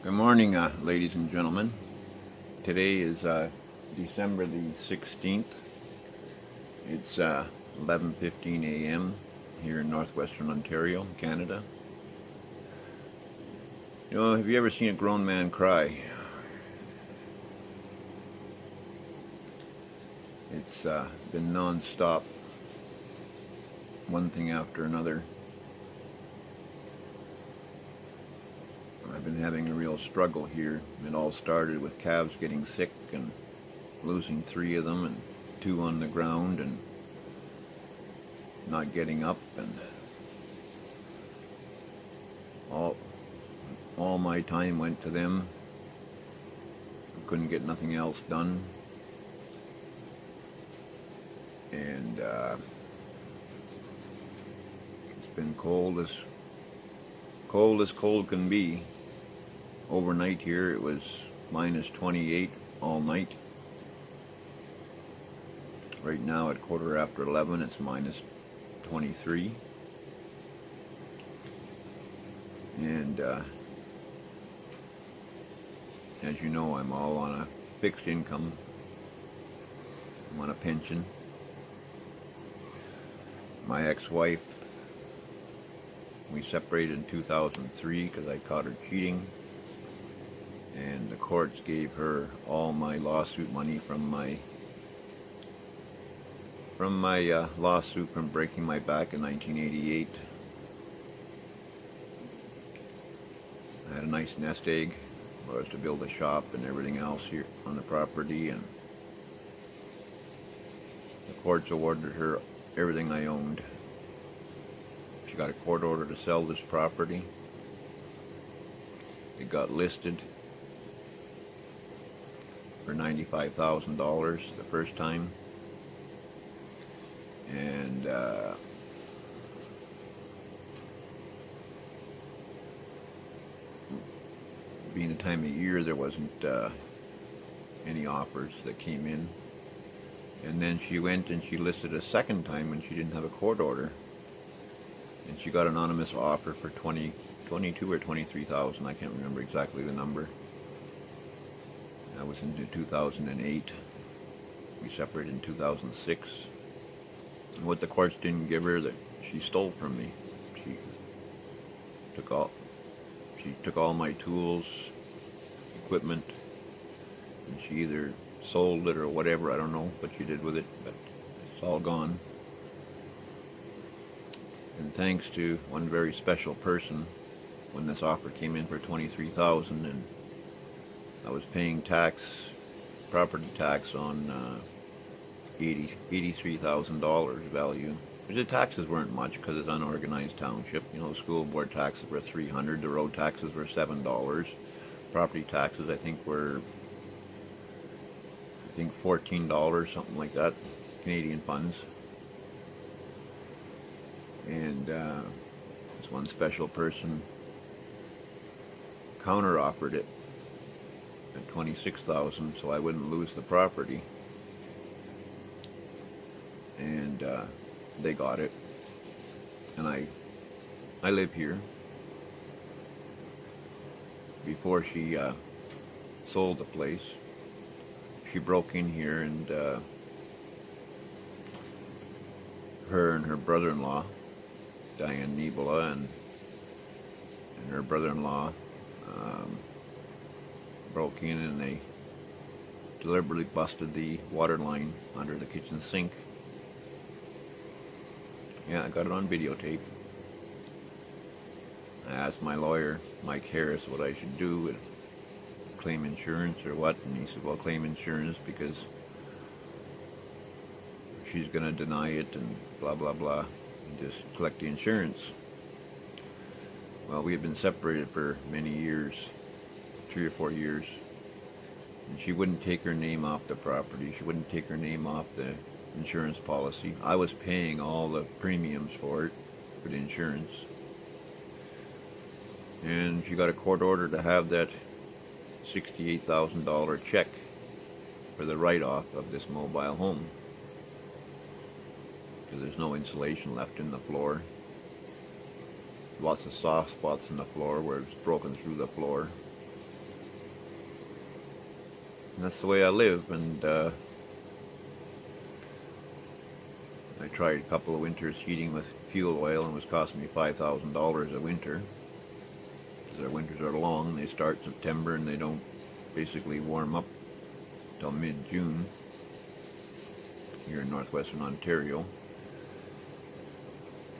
Good morning, ladies and gentlemen. Today is December the 16th. It's 11:15 a.m. here in northwestern Ontario, Canada. Have you ever seen a grown man cry? It's been non-stop, one thing after another. I've been having a real struggle here. It all started with calves getting sick and losing 3 of them and 2 on the ground and not getting up, and all my time went to them. Couldn't get nothing else done, and it's been cold as cold can be. Overnight here it was minus 28 all night. Right now at quarter after 11 it's minus 23. And as you know, I'm all on a fixed income. I'm on a pension. My ex-wife, we separated in 2003 because I caught her cheating, and the courts gave her all my lawsuit money from my lawsuit from breaking my back in 1988. I had a nice nest egg where I was to build a shop and everything else here on the property, and the courts awarded her everything I owned. She got a court order to sell this property. It got listed for $95,000 the first time, and being the time of year, there wasn't any offers that came in. And then she went and she listed a second time when she didn't have a court order, and she got an anonymous offer for 22 or 23,000. I can't remember exactly the number. That was in 2008. We separated in 2006. And what the courts didn't give her, that she stole from me. She took all my tools, equipment, and she either sold it or whatever. I don't know what she did with it, but it's all gone. And thanks to one very special person, when this offer came in for 23,000, and I was paying property tax on $83,000 value. The taxes weren't much because it's unorganized township. The school board taxes were $300, the road taxes were $7. Property taxes, I think $14, something like that, Canadian funds. And this one special person counter-offered it at $26,000 so I wouldn't lose the property. And they got it. And I live here. Before she sold the place, she broke in here, and her and her brother-in-law, Diane Nibola, and her brother-in-law broke in, and they deliberately busted the water line under the kitchen sink. Yeah, I got it on videotape. I asked my lawyer, Mike Harris, what I should do, claim insurance or what, and he said, well, claim insurance because she's going to deny it and blah, blah, blah, and just collect the insurance. Well, we had been separated for many years, 3 or 4 years, and she wouldn't take her name off the property. She wouldn't take her name off the insurance policy. I was paying all the premiums for it, for the insurance. And she got a court order to have that $68,000 check for the write-off of this mobile home, because there's no insulation left in the floor. Lots of soft spots in the floor where it's broken through the floor. And that's the way I live. And I tried a couple of winters heating with fuel oil, and it was costing me $5,000 a winter. Because our winters are long. They start September and they don't basically warm up till mid-June here in northwestern Ontario.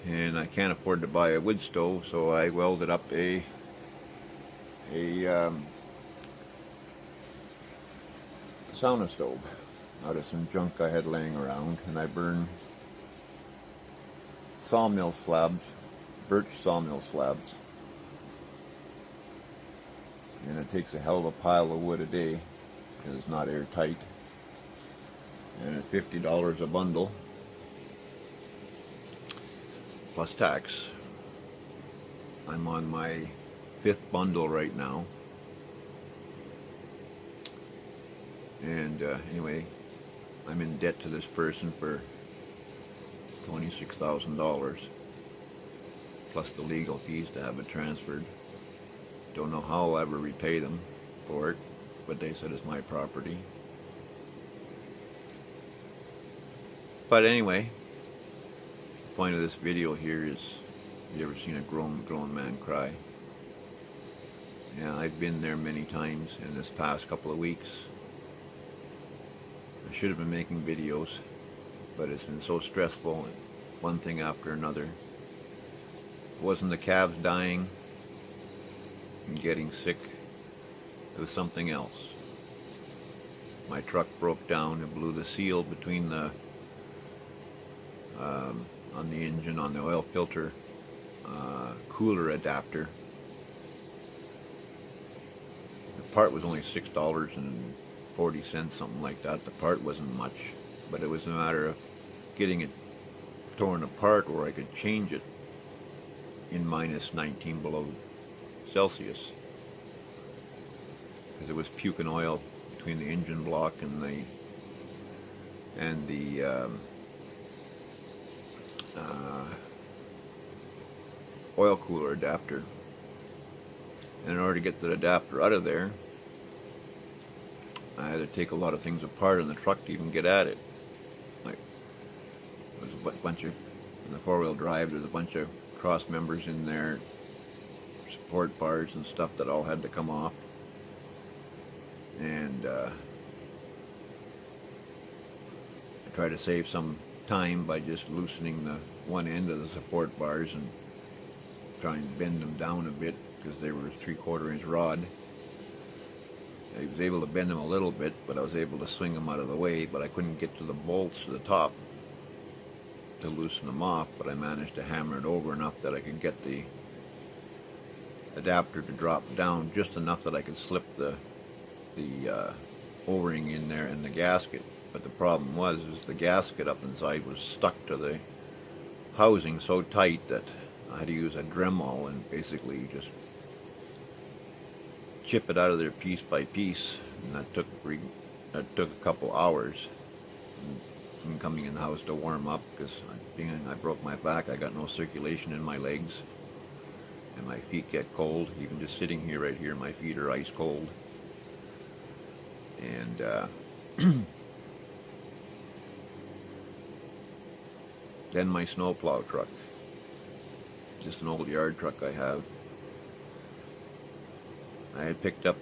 And I can't afford to buy a wood stove, so I welded up a sauna stove out of some junk I had laying around, and I burn sawmill slabs, birch sawmill slabs, and it takes a hell of a pile of wood a day because it's not airtight, and it's $50 a bundle plus tax. I'm on my 5th bundle right now. And anyway, I'm in debt to this person for $26,000 plus the legal fees to have it transferred. Don't know how I'll ever repay them for it, but they said it's my property. But anyway, the point of this video here is, have you ever seen a grown man cry? Yeah, I've been there many times in this past couple of weeks. I should have been making videos, but it's been so stressful, and one thing after another. It wasn't the calves dying and getting sick, it was something else. My truck broke down and blew the seal between the on the engine, on the oil filter cooler adapter. The part was only $6.40, something like that. The part wasn't much, but it was a matter of getting it torn apart where I could change it in minus 19 below Celsius, because it was puking oil between the engine block and the oil cooler adapter. And in order to get the adapter out of there, I had to take a lot of things apart in the truck to even get at it. Like, there was a bunch of, in the four-wheel drive, there's a bunch of cross members in there, support bars and stuff that all had to come off. And I tried to save some time by just loosening the one end of the support bars and trying to bend them down a bit, because they were 3/4 inch rod. I was able to bend them a little bit, but I was able to swing them out of the way, but I couldn't get to the bolts to the top to loosen them off. But I managed to hammer it over enough that I could get the adapter to drop down just enough that I could slip the O-ring in there and the gasket. But the problem was the gasket up inside was stuck to the housing so tight that I had to use a Dremel and basically just chip it out of there piece by piece, and that took a couple hours. And coming in the house to warm up, because I broke my back, I got no circulation in my legs, and my feet get cold. Even just sitting here, right here, my feet are ice cold. And then my snowplow truck, just an old yard truck I have. I had picked up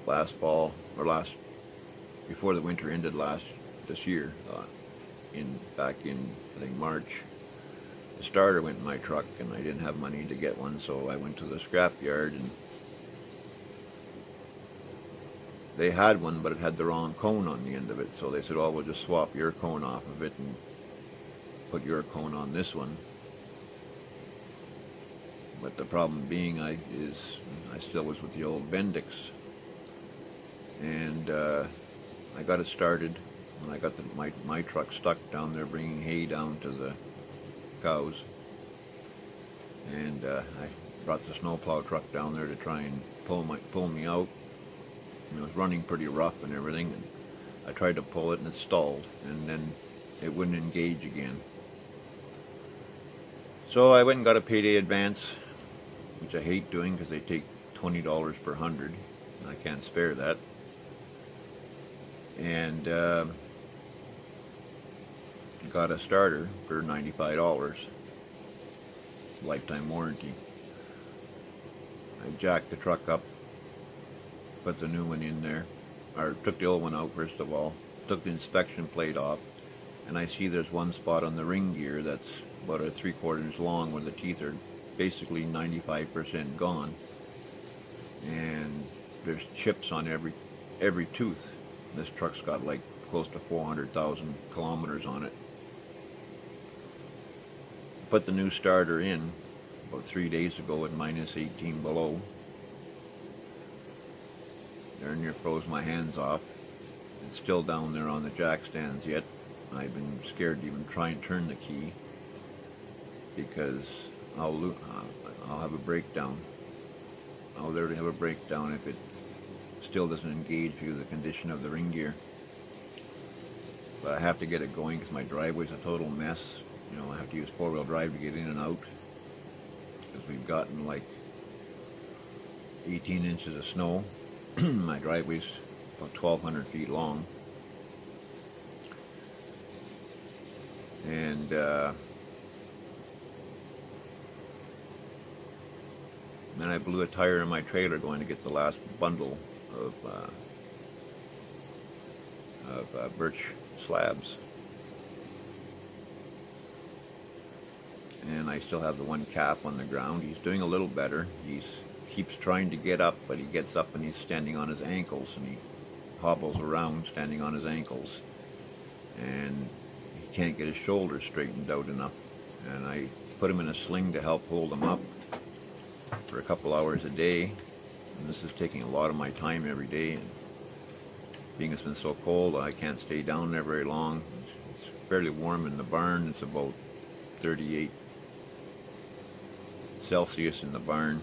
last fall, or before the winter ended this year, back in I think March. The starter went in my truck, and I didn't have money to get one, so I went to the scrap yard, and they had one, but it had the wrong cone on the end of it. So they said, "Oh, we'll just swap your cone off of it and put your cone on this one." But the problem being, I still was with the old Bendix, and I got it started, and I got my truck stuck down there bringing hay down to the cows, and I brought the snowplow truck down there to try and pull me out. And it was running pretty rough and everything, and I tried to pull it and it stalled, and then it wouldn't engage again. So I went and got a payday advance, which I hate doing because they take $20 per 100, and I can't spare that. and got a starter for $95, lifetime warranty. I jacked the truck up, put the new one in there, or took the old one out first of all, took the inspection plate off, and I see there's one spot on the ring gear that's about a 3/4 inch long where the teeth are basically 95% gone, and there's chips on every tooth. This truck's got like close to 400,000 kilometers on it. Put the new starter in about 3 days ago at -18 below. Darn near froze my hands off. It's still down there on the jack stands yet. I've been scared to even try and turn the key because I'll have a breakdown. I'll literally have a breakdown if it still doesn't engage due to the condition of the ring gear. But I have to get it going because my driveway's a total mess. You know, I have to use 4-wheel drive to get in and out because we've gotten like 18 inches of snow. My driveway's about 1,200 feet long. And then I blew a tire in my trailer going to get the last bundle of birch slabs. And I still have the one calf on the ground. He's doing a little better. He keeps trying to get up, but he gets up and he's standing on his ankles, and he hobbles around standing on his ankles, and he can't get his shoulders straightened out enough. And I put him in a sling to help hold him up for a couple hours a day, and this is taking a lot of my time every day, and being it's been so cold I can't stay down there very long. It's fairly warm in the barn. It's about 38 Celsius in the barn.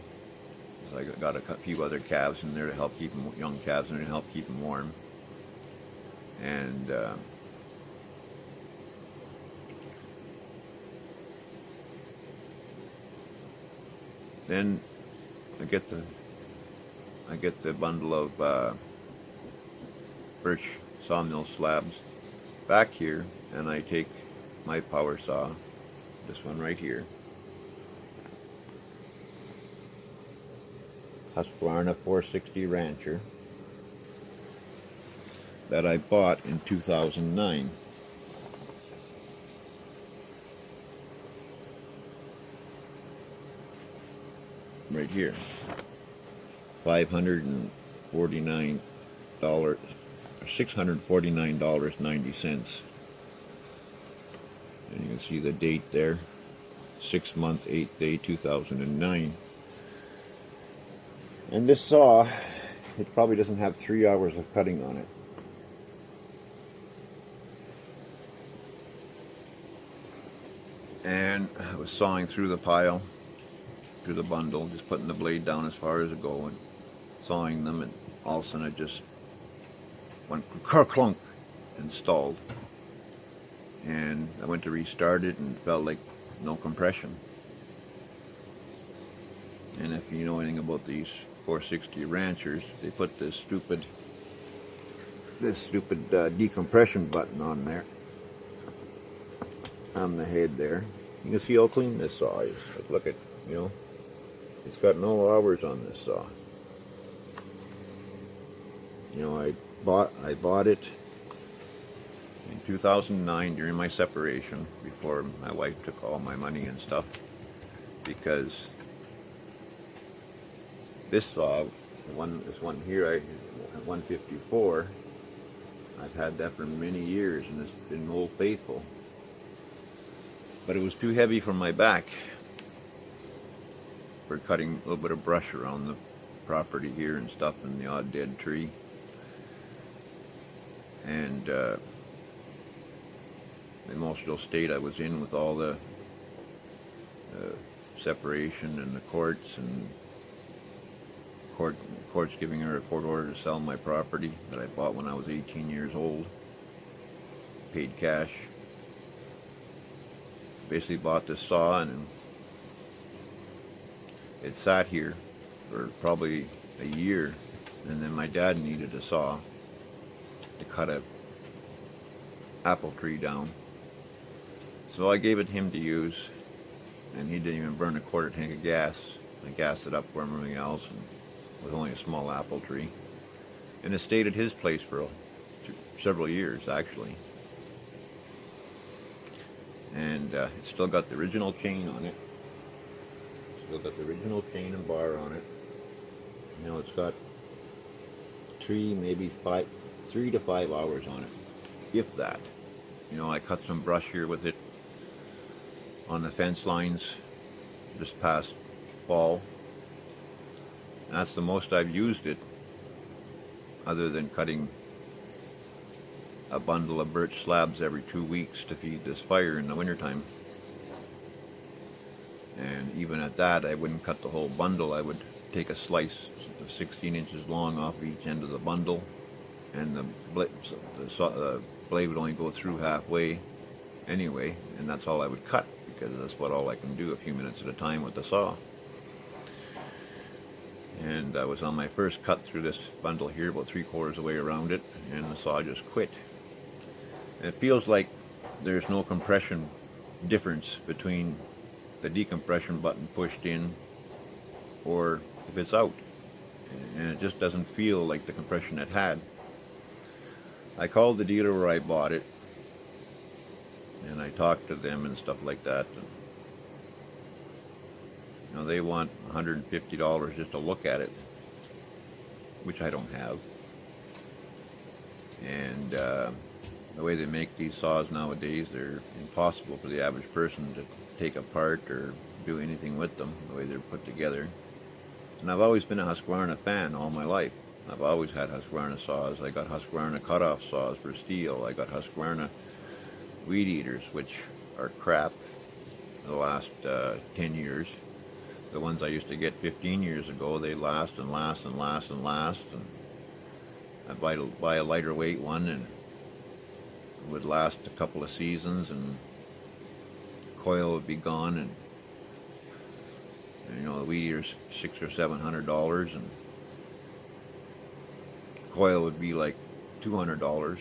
So I got a few other calves in there to help keep them, young calves in there to help keep them warm. And then I get the bundle of birch sawmill slabs back here, and I take my power saw, this one right here, Husqvarna 460 Rancher, that I bought in 2009. Right here, $549, or $649.90. And you can see the date there, 6th month, 8th day, 2009. And this saw, it probably doesn't have 3 hours of cutting on it. And I was sawing through the pile, through the bundle, just putting the blade down as far as it go and sawing them, and all of a sudden it just went clunk and stalled. And I went to restart it and felt like no compression. And if you know anything about these 460 Ranchers, they put this stupid decompression button on there, on the head there. You can see how clean this saw is. Like, look at, you know, it's got no hours on this saw. You know, I bought it in 2009 during my separation, before my wife took all my money and stuff, because this saw, this one here, 154, I've had that for many years, and it's been old faithful. But it was too heavy for my back for cutting a little bit of brush around the property here and stuff, and the odd dead tree. And the emotional state I was in with all the separation and the courts, and courts giving her a court order to sell my property that I bought when I was 18 years old, paid cash. Basically bought this saw, and it sat here for probably a year, and then my dad needed a saw, to cut a apple tree down. So I gave it to him to use, and he didn't even burn a quarter tank of gas. I gassed it up for him and everything else, and with only a small apple tree. And it stayed at his place for several years, actually. And it's still got the original chain on it. Still got the original chain and bar on it. You know, it's got 3 to 5 hours on it, if that. You know, I cut some brush here with it on the fence lines this past fall. And that's the most I've used it, other than cutting a bundle of birch slabs every 2 weeks to feed this fire in the wintertime. And even at that, I wouldn't cut the whole bundle. I would take a slice 16 inches long off each end of the bundle, and the blade would only go through halfway anyway, and that's all I would cut, because that's all I can do, a few minutes at a time with the saw. And I was on my first cut through this bundle here, about 3/4 of the way around it, and the saw just quit. And it feels like there's no compression difference between the decompression button pushed in or if it's out, and it just doesn't feel like the compression it had. I called the dealer where I bought it, and I talked to them and stuff like that. And, you know, they want $150 just to look at it, which I don't have. And the way they make these saws nowadays, they're impossible for the average person to take apart or do anything with them, the way they're put together. And I've always been a Husqvarna fan all my life. I've always had Husqvarna saws. I got Husqvarna cutoff saws for steel. I got Husqvarna weed eaters, which are crap the last 10 years. The ones I used to get 15 years ago, they last and last and last and last. And I'd buy a lighter weight one, and it would last a couple of seasons, and coil would be gone, and you know, the weed eater's $600 or $700, and coil would be like $200.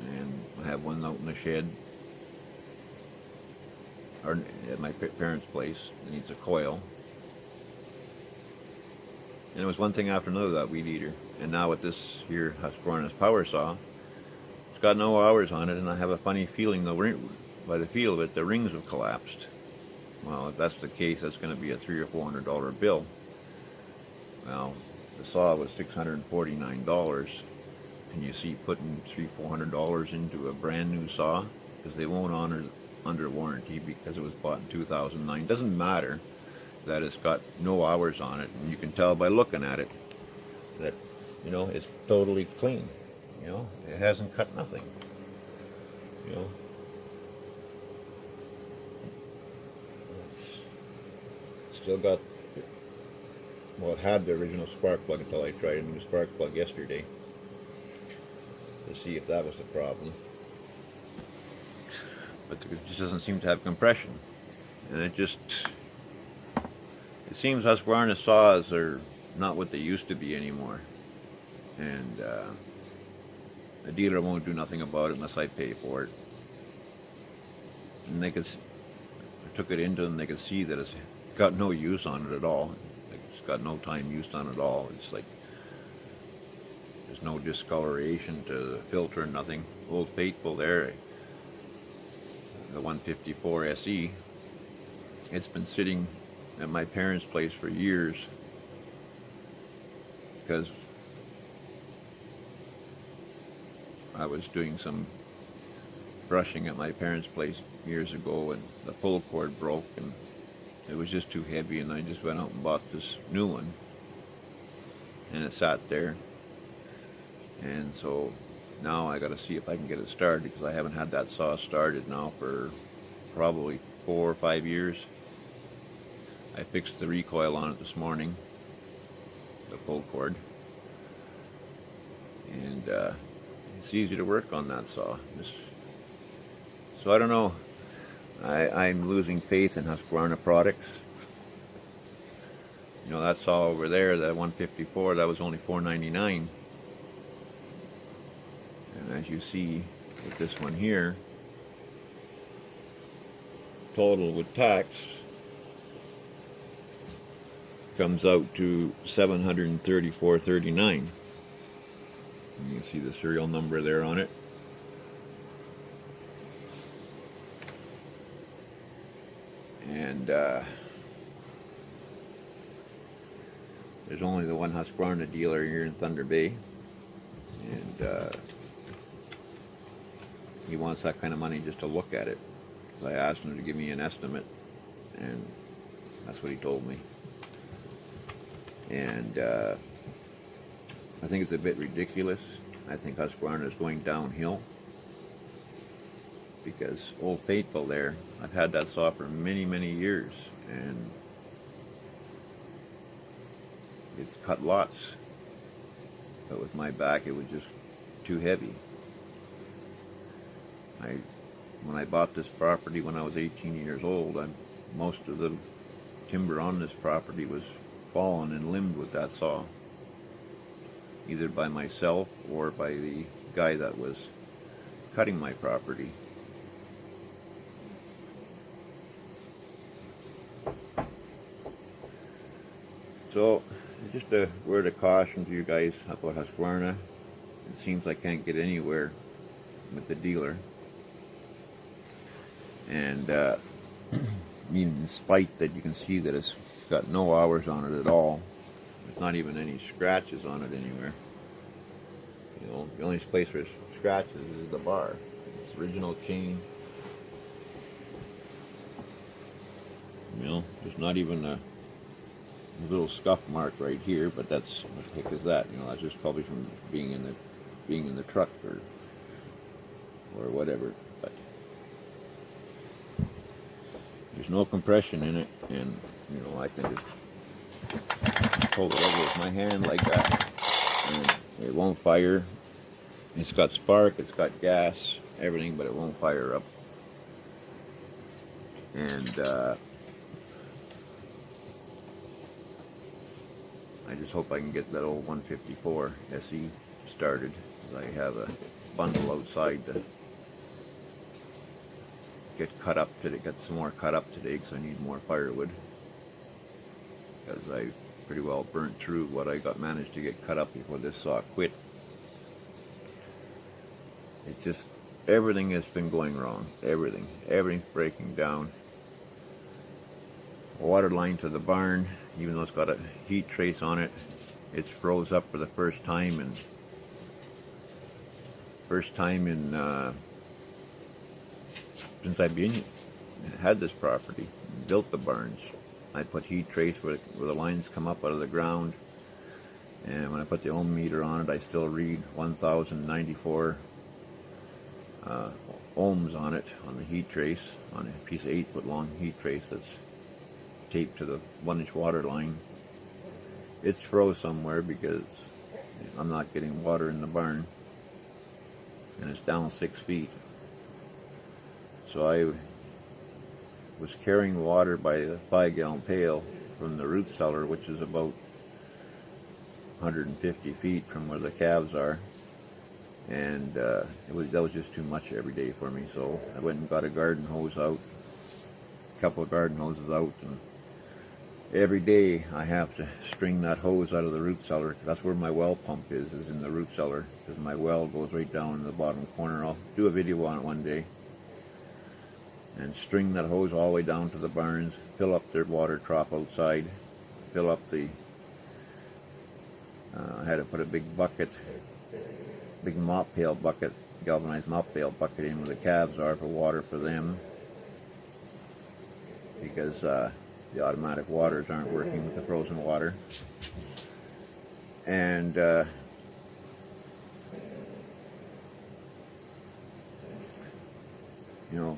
And I have one out in the shed, or at my parents' place. It needs a coil. And it was one thing after another, that weed eater. And now with this here Husqvarna's power saw, it's got no hours on it, and I have a funny feeling, by the feel of it, the rings have collapsed. Well, if that's the case, that's going to be a $300 or $400 bill. Well, the saw was $649. Can you see putting $300 or $400 into a brand new saw? Because they won't honor under warranty, because it was bought in 2009. It doesn't matter that it's got no hours on it, and you can tell by looking at it that, you know, it's totally clean. You know, it hasn't cut nothing. You know, it's still got, well, it had the original spark plug until I tried a new spark plug yesterday to see if that was the problem. But it just doesn't seem to have compression, and it seems Husqvarna saws are not what they used to be anymore, and the dealer won't do nothing about it unless I pay for it. And I took it into them, they could see that it's got no use on it at all. It's got no time use on it at all. It's like there's no discoloration to the filter, nothing. Old Faithful there, the 154 SE, it's been sitting at my parents' place for years, because I was doing some brushing at my parents' place years ago, and the pull cord broke, and it was just too heavy, and I just went out and bought this new one, and it sat there. And so now I got to see if I can get it started, because I haven't had that saw started now for probably 4 or 5 years. I fixed the recoil on it this morning, the pull cord, and it's easy to work on that saw. So I don't know, I'm losing faith in Husqvarna products. You know, that saw over there, that 154, that was only $4.99. And as you see with this one here, total with tax comes out to $734.39. You can see the serial number there on it. And there's only the one Husqvarna dealer here in Thunder Bay, and he wants that kind of money just to look at it. So I asked him to give me an estimate, and that's what he told me. And I think it's a bit ridiculous. I think Husqvarna is going downhill, because Old Faithful there, I've had that saw for many, many years, and it's cut lots, but with my back it was just too heavy. When I bought this property when I was 18 years old, most of the timber on this property was fallen and limbed with that saw, either by myself or by the guy that was cutting my property. So, just a word of caution to you guys about Husqvarna. It seems I can't get anywhere with the dealer. And even despite that, you can see that it's got no hours on it at all. There's not even any scratches on it anywhere. You know, the only place where there's scratches is the bar. It's original chain. You know, there's not even a little scuff mark right here, but that's, what the heck is that? You know, that's just probably from being in the truck or whatever. But there's no compression in it, and you know, I can just hold it over with my hand like that, and it won't fire. It's got spark, it's got gas, everything, but it won't fire up. And I just hope I can get that old 154 SE started, because I have a bundle outside to get cut up today, get some more cut up today, because I need more firewood, because I pretty well burnt through what I managed to get cut up before this saw quit. It's just, everything has been going wrong. Everything's breaking down. Water line to the barn, even though it's got a heat trace on it, it's froze up for the first time in since I've had this property, built the barns. I put heat trace where the lines come up out of the ground, and when I put the ohm meter on it, I still read 1094 ohms on it, on the heat trace, on a piece of 8-foot long heat trace that's taped to the 1-inch water line. It's froze somewhere because I'm not getting water in the barn, and it's down 6 feet. So I was carrying water by the 5-gallon pail from the root cellar, which is about 150 feet from where the calves are, and that was just too much every day for me. So I went and got a garden hose out, a couple of garden hoses out, and every day I have to string that hose out of the root cellar. That's where my well pump is in the root cellar, because my well goes right down in the bottom corner. I'll do a video on it one day. And string that hose all the way down to the barns, fill up their water trough outside, fill up the, I had to put a big bucket, big mop pail bucket, galvanized mop pail bucket in where the calves are for water for them, because the automatic waters aren't working with the frozen water. And you know,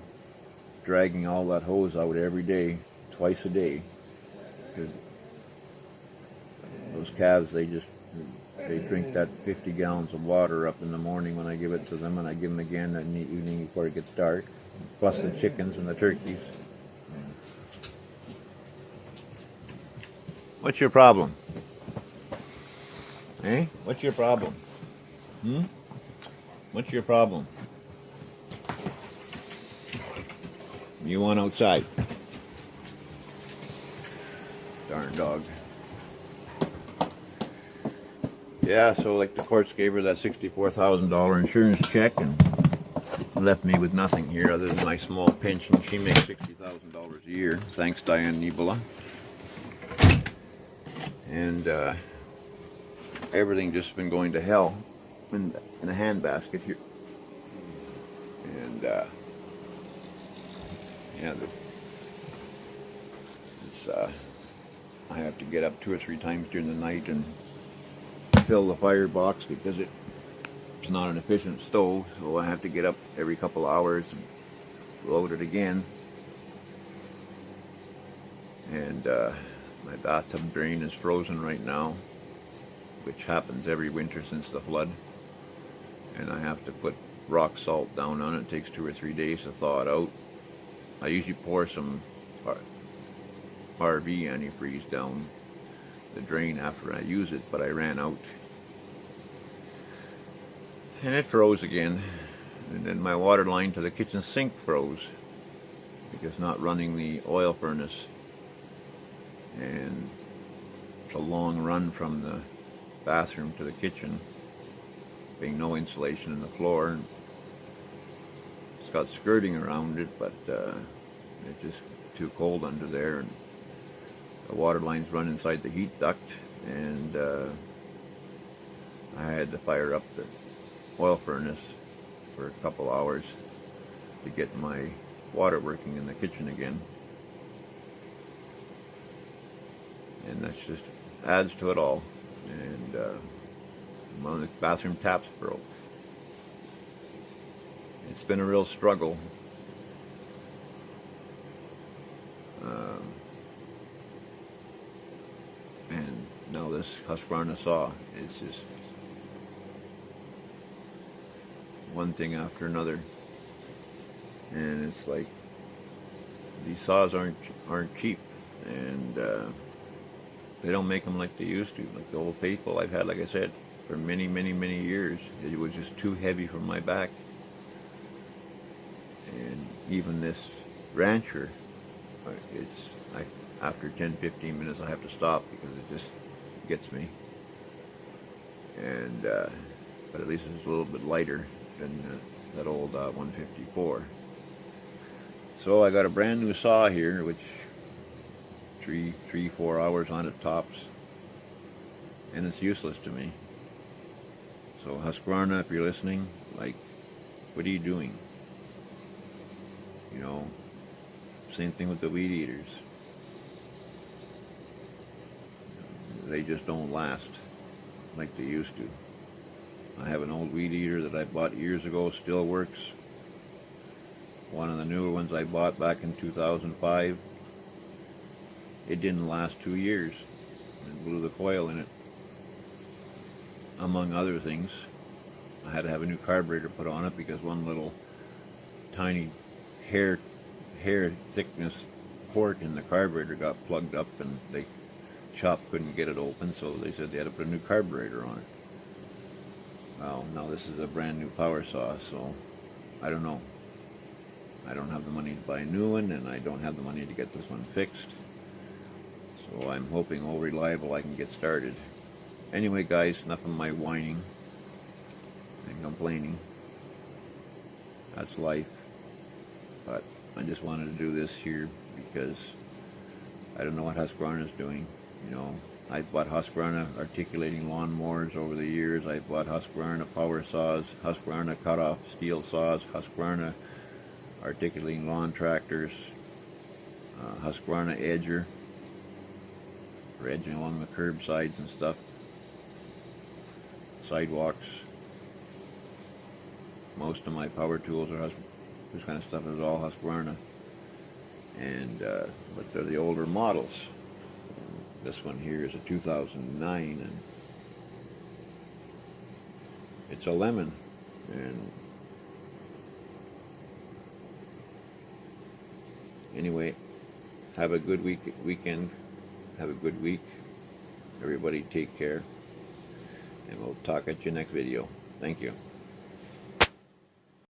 dragging all that hose out every day, twice a day, because those calves, they drink that 50 gallons of water up in the morning when I give it to them, and I give them again in the evening before it gets dark, plus the chickens and the turkeys. What's your problem? What's your problem? What's your problem? You want outside? Darn dog. Yeah, so like the courts gave her that $64,000 insurance check and left me with nothing here other than my small pension. She makes $60,000 a year. Thanks, Diane Nibola. And everything just been going to hell in a handbasket here. And yeah, I have to get up 2 or 3 times during the night and fill the firebox because it's not an efficient stove, so I have to get up every couple of hours and load it again. And my bathtub drain is frozen right now, which happens every winter since the flood. And I have to put rock salt down on it. It takes 2 or 3 days to thaw it out. I usually pour some RV antifreeze down the drain after I use it, but I ran out. And it froze again. And then my water line to the kitchen sink froze because not running the oil furnace. And it's a long run from the bathroom to the kitchen, being no insulation in the floor. It's got skirting around it, but it's just too cold under there. And the water lines run inside the heat duct, and I had to fire up the oil furnace for a couple hours to get my water working in the kitchen again. And that just adds to it all. And one of the bathroom taps broke. It's been a real struggle. And now this Husqvarna saw is just one thing after another. And it's like these saws aren't cheap, and they don't make them like they used to. Like the Old Faithful I've had, like I said, for many years. It was just too heavy for my back. And even this Rancher, after 10-15 minutes I have to stop because it just gets me. And but at least it's a little bit lighter than that old 154. So I got a brand new saw here, which 3-4 hours on it tops, and it's useless to me. So Husqvarna, if you're listening, like, what are you doing? You know, same thing with the weed eaters. They just don't last like they used to. I have an old weed eater that I bought years ago, still works. One of the newer ones I bought back in 2005, it didn't last 2 years. It blew the coil in it. Among other things, I had to have a new carburetor put on it because one little tiny hair thickness port in the carburetor got plugged up, and the shop couldn't get it open, so they said they had to put a new carburetor on it. Well, now this is a brand new power saw, so I don't know. I don't have the money to buy a new one, and I don't have the money to get this one fixed. So I'm hoping all reliable I can get started. Anyway, guys, enough of my whining and complaining. That's life. But I just wanted to do this here because I don't know what Husqvarna is doing. You know, I've bought Husqvarna articulating lawnmowers over the years. I've bought Husqvarna power saws, Husqvarna cut-off steel saws, Husqvarna articulating lawn tractors, Husqvarna edger for edging along the curb sides and stuff, sidewalks. Most of my power tools are this kind of stuff is all Husqvarna, and but they're the older models. This one here is a 2009, and it's a lemon. And anyway, have a good weekend. Have a good week. Everybody take care, and we'll talk at your next video. Thank you.